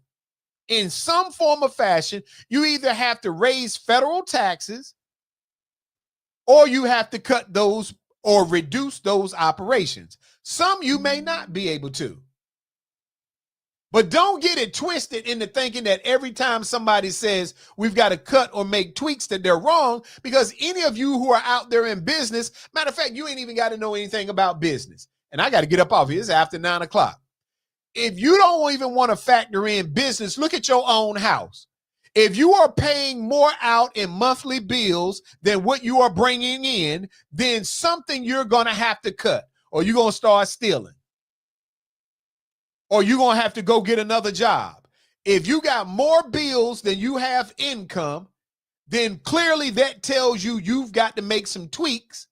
in some form or fashion, you either have to raise federal taxes or you have to cut those or reduce those operations. Some you may not be able to. But don't get it twisted into thinking that every time somebody says we've got to cut or make tweaks that they're wrong, because any of you who are out there in business, matter of fact, you ain't even got to know anything about business. And I got to get up off here. It's after 9 o'clock. If you don't even want to factor in business, look at your own house. If you are paying more out in monthly bills than what you are bringing in, then something you're going to have to cut, or you're going to start stealing, or you're going to have to go get another job. If you got more bills than you have income, then clearly that tells you you've got to make some tweaks.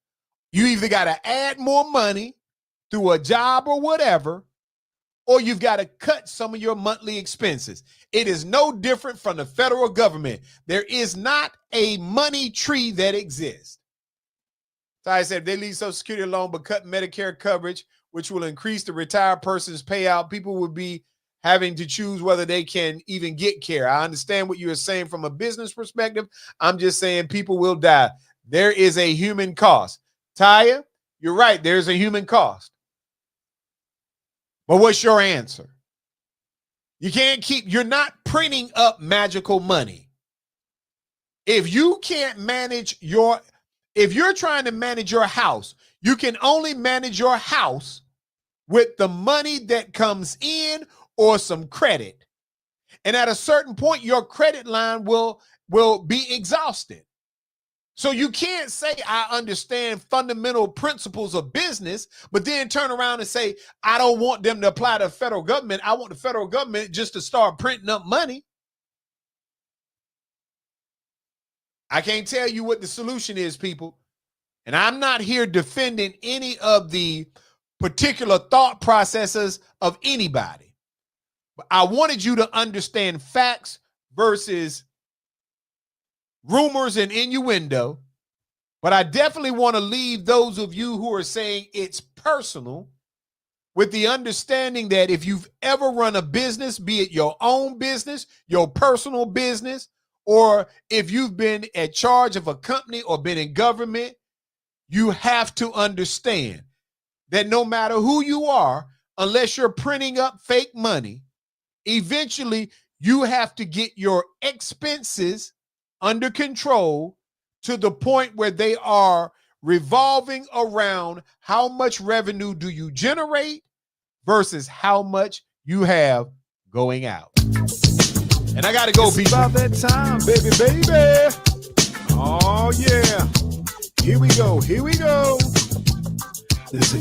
You either got to add more money through a job or whatever, or you've got to cut some of your monthly expenses. It is no different from the federal government. There is not a money tree that exists. So I said, they leave Social Security alone, but cut Medicare coverage, which will increase the retired person's payout. People will be having to choose whether they can even get care. I understand what you're saying from a business perspective. I'm just saying people will die. There is a human cost. Taya, you're right. There's a human cost. But what's your answer? You can't you're not printing up magical money. If you can't manage if you're trying to manage your house, you can only manage your house with the money that comes in or some credit. And at a certain point, your credit line will be exhausted. So you can't say I understand fundamental principles of business, but then turn around and say, I don't want them to apply to the federal government. I want the federal government just to start printing up money. I can't tell you what the solution is, people. And I'm not here defending any of the particular thought processes of anybody. But I wanted you to understand facts versus rumors and innuendo. But I definitely want to leave those of you who are saying it's personal with the understanding that if you've ever run a business, be it your own business, your personal business, or if you've been at charge of a company or been in government, you have to understand that no matter who you are, unless you're printing up fake money, eventually you have to get your expenses under control to the point where they are revolving around how much revenue do you generate versus how much you have going out. And I got to go, It's people. about that time, baby, baby. Oh, yeah. Here we go. Here we go. This is